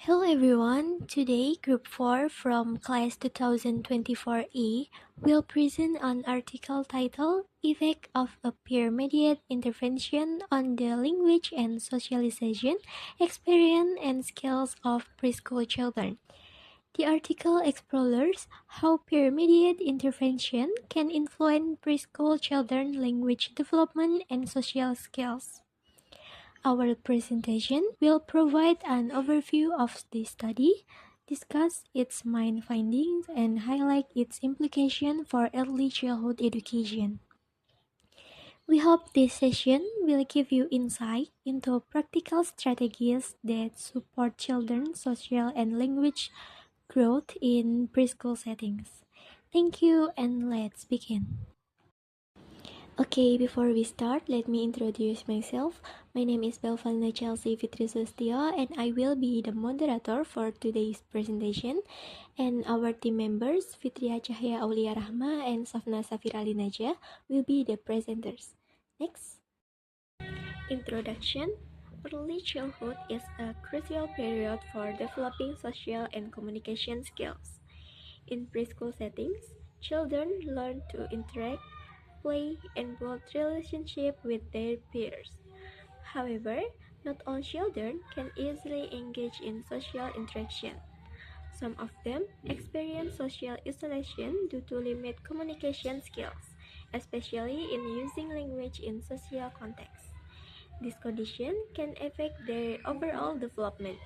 Hello everyone. Today, Group 4 from Class 2024A will present an article titled Effect of a Peer-Mediated Intervention on the Language and Socialization Experience and Skills of Preschool Children. The article explores how peer-mediated intervention can influence preschool children's language development and social skills. Our presentation will provide an overview of the study, discuss its main findings, and highlight its implication for early childhood education. We hope this session will give you insight into practical strategies that support children's social and language growth in preschool settings. Thank you, and let's begin. Okay, before we start, let me introduce myself. My name is Belvalna Chelsea Fitri Sustio, and I will be the moderator for today's presentation. And our team members, Fitria Cahya Aulia Rahma and Safna Safirali Naja, will be the presenters. Next. Introduction. Early childhood is a crucial period for developing social and communication skills. In preschool settings, children learn to interact, play, and build relationships with their peers. However, not all children can easily engage in social interaction. Some of them experience social isolation due to limited communication skills, especially in using language in social contexts. This condition can affect their overall development,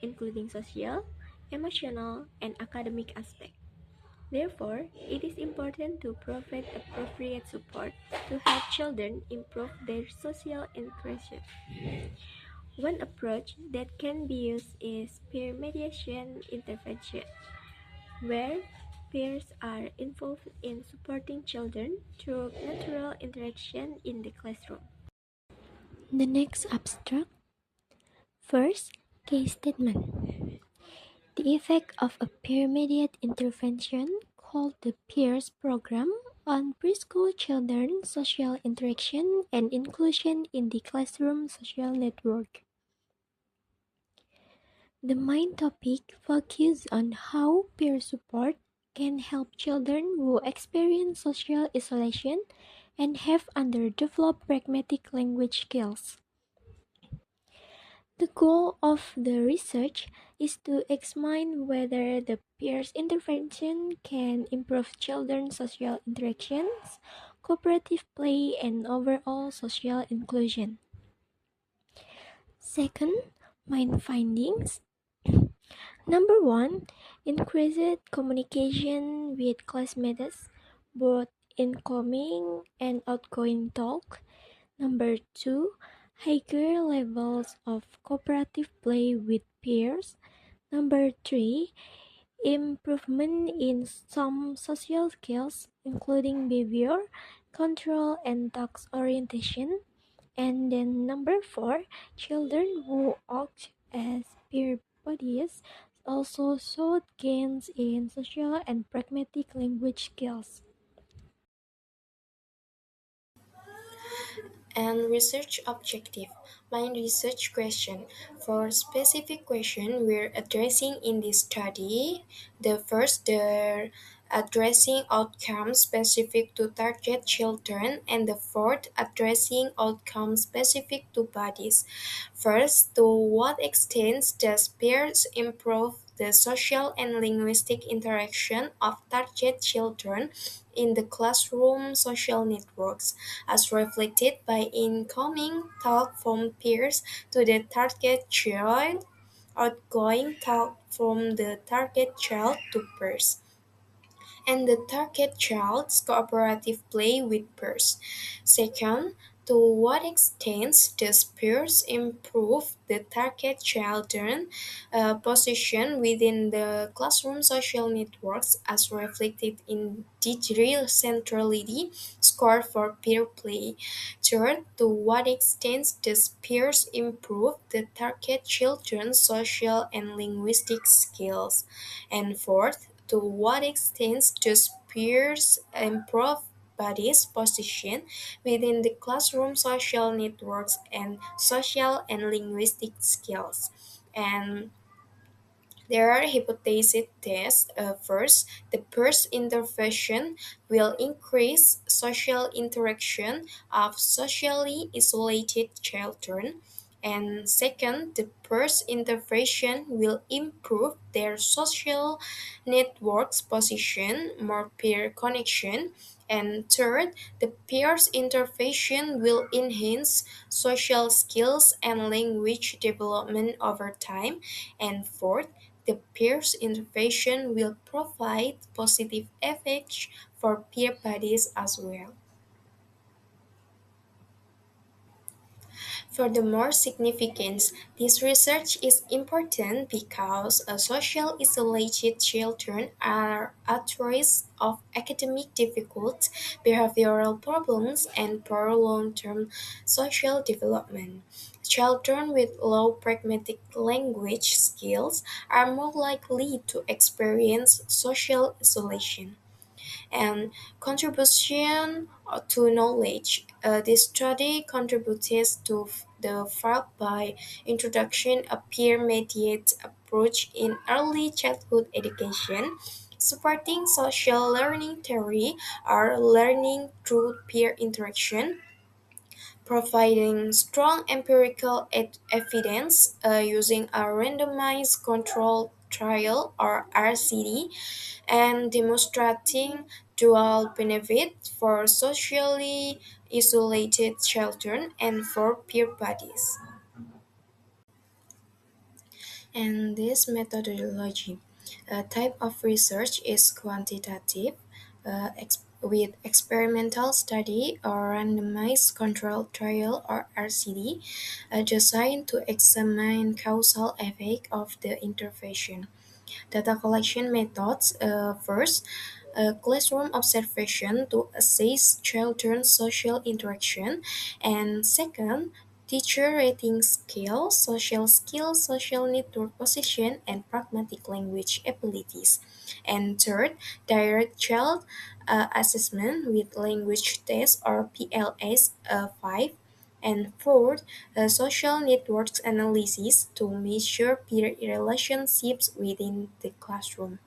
including social, emotional, and academic aspects. Therefore, it is important to provide appropriate support to help children improve their social interaction. One approach that can be used is peer mediation intervention, where peers are involved in supporting children through natural interaction in the classroom. The next abstract. First, case statement. The effect of a peer-mediated intervention called the PEERS program on preschool children's social interaction and inclusion in the classroom social network. The main topic focuses on how peer support can help children who experience social isolation and have underdeveloped pragmatic language skills. The goal of the research is to examine whether the peers intervention can improve children's social interactions, cooperative play, and overall social inclusion. Second, main findings. Number one, increased communication with classmates, both incoming and outgoing talk. Number two, higher levels of cooperative play with peers. Number three, improvement in some social skills, including behavior, control, and task orientation. And then number four, children who act as peer buddies also showed gains in social and pragmatic language skills. And research objective. Main research question. For specific question we're addressing in this study, the first, the addressing outcomes specific to target children, and the fourth, addressing outcomes specific to bodies. First, to what extent does peers improve the social and linguistic interaction of target children in the classroom social networks, as reflected by incoming talk from peers to the target child, outgoing talk from the target child to peers, and the target child's cooperative play with peers. Second, to what extent does peers improve the target children position within the classroom social networks, as reflected in digital centrality score for peer play? Third, to what extent does peers improve the target children's social and linguistic skills? And fourth, to what extent does peers improve bodies' position within the classroom social networks and social and linguistic skills? And There are hypothesis tests. First, the first intervention will increase social interaction of socially isolated children. And second, the first intervention will improve their social network's position, more peer connection. And third, the peers intervention will enhance social skills and language development over time. And fourth, the peers intervention will provide positive effects for peer buddies as well. Furthermore, significance, this research is important because social isolated children are at risk of academic difficulties, behavioral problems, and poor long-term social development. Children with low pragmatic language skills are more likely to experience social isolation and contribution to knowledge. This study contributes to the field by introducing a peer-mediated approach in early childhood education, supporting social learning theory or learning through peer interaction, providing strong empirical evidence using a randomized controlled trial or RCD, and demonstrating dual benefit for socially isolated children and for peer buddies. And this methodology type of research is quantitative with experimental study or randomized controlled trial or RCD designed to examine causal effect of the intervention. Data collection methods first, classroom observation to assess children's social interaction, and second, teacher rating skills, social network position, and pragmatic language abilities. And third, direct child assessment with language test or PLS 5. And fourth, social networks analysis to measure peer relationships within the classroom.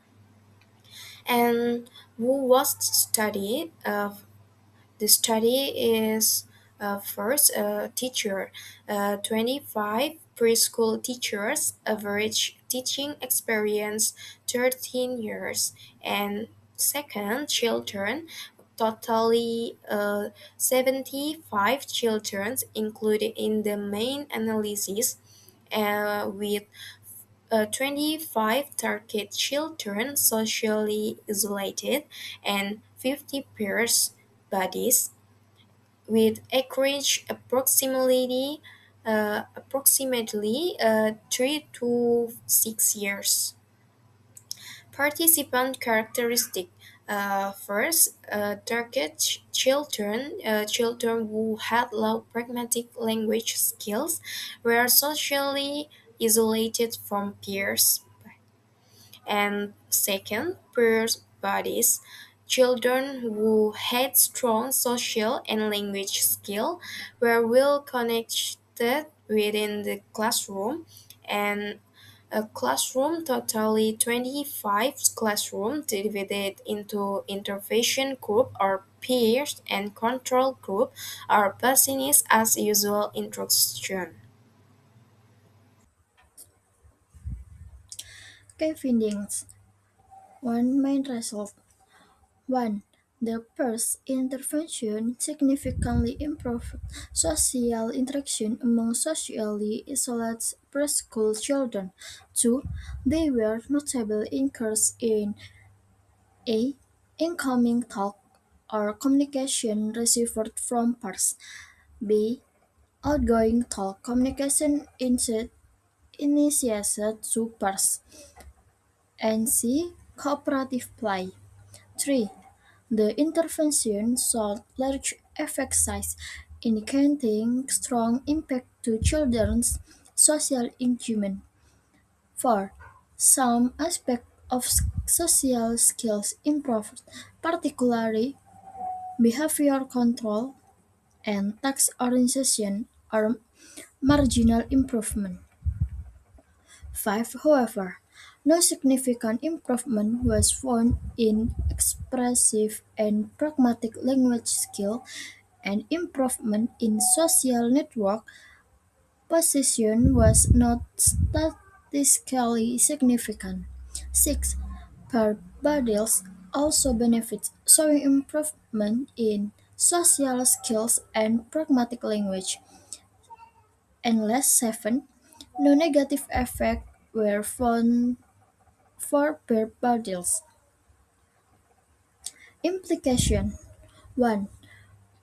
And who was studied? The study is first a teacher, 25 preschool teachers, average teaching experience 13 years, and second children, totally 75 children included in the main analysis with 25 target children socially isolated and 50 peers buddies with acreage approximately 3 to 6 years. Participant characteristic. First, target children who had low pragmatic language skills were socially isolated from peers. And second, peers bodies. Children who had strong social and language skill were well connected within the classroom, and a classroom, totally 25 classroom divided into intervention group or peers and control group or business as usual instruction. Key findings. One main result. 1. The first intervention significantly improved social interaction among socially isolated preschool children. 2. They were notable increase in A. Incoming talk or communication received from peers. B. Outgoing talk communication initiated to peers. And C. Cooperative play. 3. The intervention showed large effect size, indicating strong impact to children's social engagement. 4. Some aspects of social skills improved, particularly behavior control and task organization are marginal improvement. 5. However, No significant improvement was found in expressive and pragmatic language skill, and improvement in social network position was not statistically significant. 6. Barbadils also benefits, showing improvement in social skills and pragmatic language. And last 7. No negative effects were found for Barbadils. Implication 1.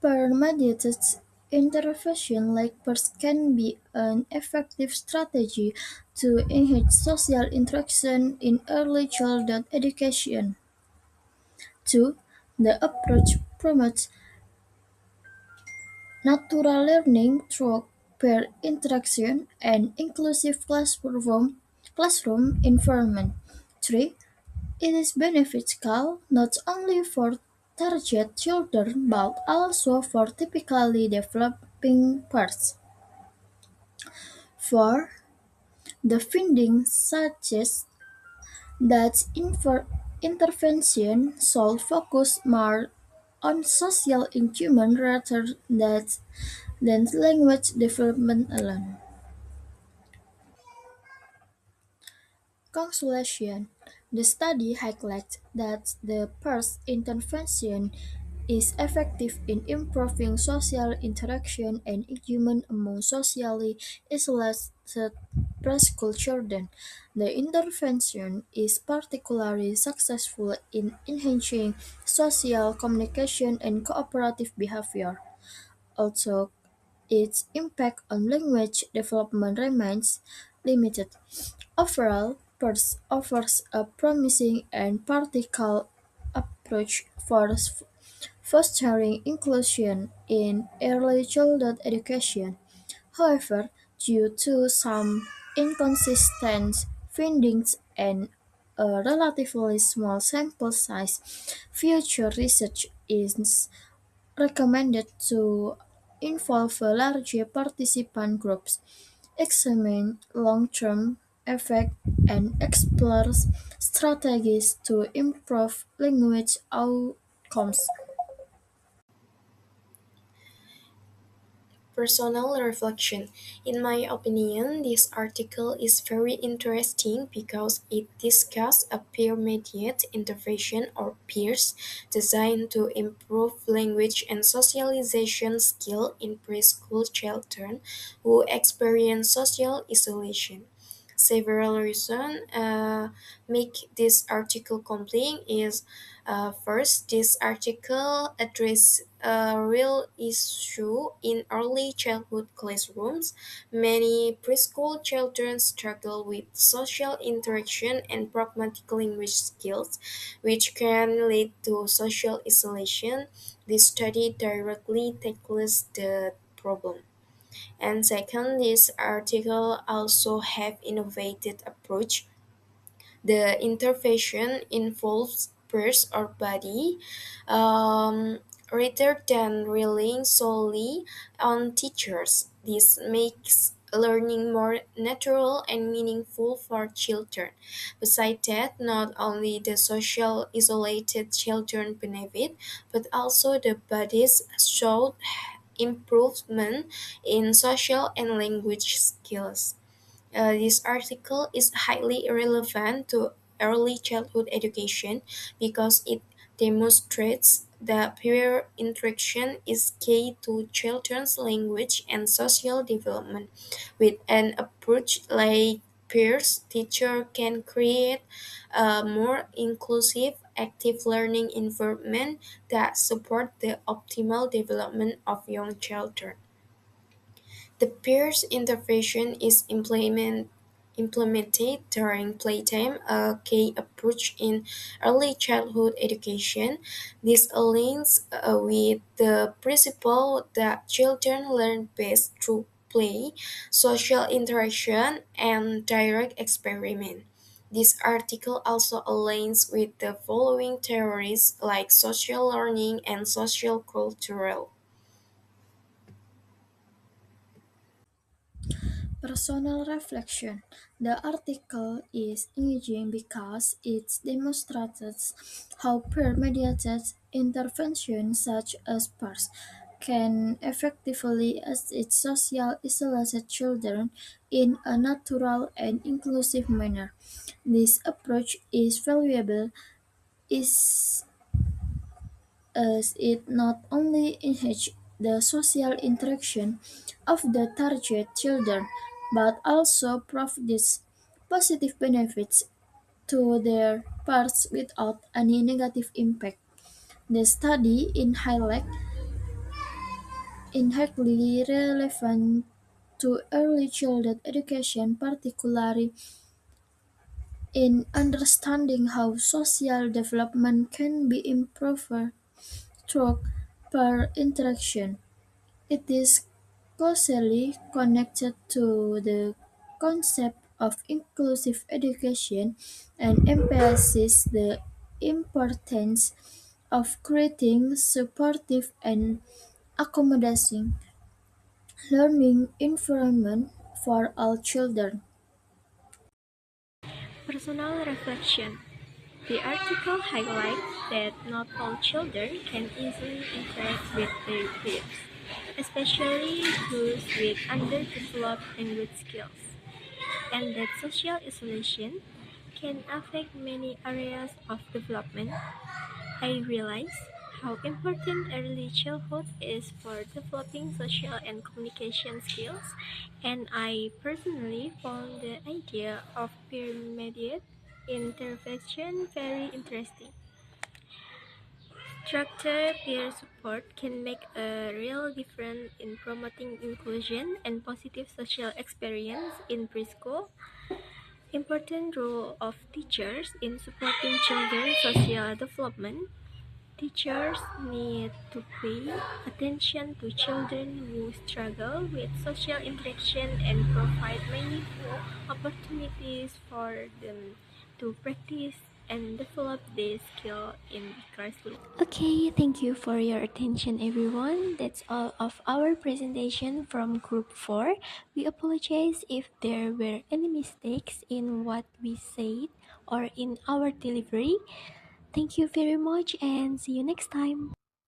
Per-mediated intervention like PERS can be an effective strategy to enhance social interaction in early childhood education. 2. The approach promotes natural learning through peer interaction and inclusive classroom environment. 3. It is beneficial not only for target children but also for typically developing parts. 4. The findings suggest that intervention should focus more on social engagement rather than language development alone. Conclusion: the study highlights that the first intervention is effective in improving social interaction and engagement among socially isolated preschool children. The intervention is particularly successful in enhancing social communication and cooperative behavior, although its impact on language development remains limited. Overall, PERS offers a promising and practical approach for fostering inclusion in early childhood education. However, due to some inconsistent findings and a relatively small sample size, future research is recommended to involve larger participant groups, examine long-term effects, and explore strategies to improve language outcomes. Personal reflection. In my opinion, this article is very interesting because it discusses a peer-mediated intervention or peers designed to improve language and socialization skill in preschool children who experience social isolation. Several reasons make this article compelling is first, this article addresses a real issue in early childhood classrooms. Many preschool children struggle with social interaction and pragmatic language skills, which can lead to social isolation. This study directly tackles the problem. And second, this article also have innovated approach. The intervention involves purse or body, rather than relying solely on teachers. This makes learning more natural and meaningful for children. Besides that, not only the social isolated children benefit, but also the bodies showed improvement in social and language skills. This article is highly relevant to early childhood education because it demonstrates that peer interaction is key to children's language and social development. With an approach like peers, teacher can create a more inclusive, active learning environment that support the optimal development of young children. The peers intervention is implemented during playtime, a key approach in early childhood education. This aligns with the principle that children learn best through play, social interaction, and direct experiment. This article also aligns with the following theories like social learning and social cultural. Personal reflection. The article is engaging because it demonstrates how peer-mediated interventions such as PARS can effectively assist social isolated children in a natural and inclusive manner. This approach is valuable is as it not only enhances the social interaction of the target children, but also provides positive benefits to their parts without any negative impact. The study in highly relevant to early childhood education, particularly in understanding how social development can be improved through peer interaction. It is closely connected to the concept of inclusive education and emphasizes the importance of creating supportive and accommodating learning environment for all children. Personal reflection. The article highlights that not all children can easily interact with their peers, especially those with underdeveloped language skills, and that social isolation can affect many areas of development. I realize how important early childhood is for developing social and communication skills, and I personally found the idea of peer mediated intervention very interesting. Structured peer support can make a real difference in promoting inclusion and positive social experience in preschool. Important role of teachers in supporting children's social development. Teachers need to pay attention to children who struggle with social interaction and provide meaningful opportunities for them to practice and develop this skill in the classroom. Okay, thank you for your attention, everyone. That's all of our presentation from Group 4. We apologize if there were any mistakes in what we said or in our delivery. Thank you very much and see you next time.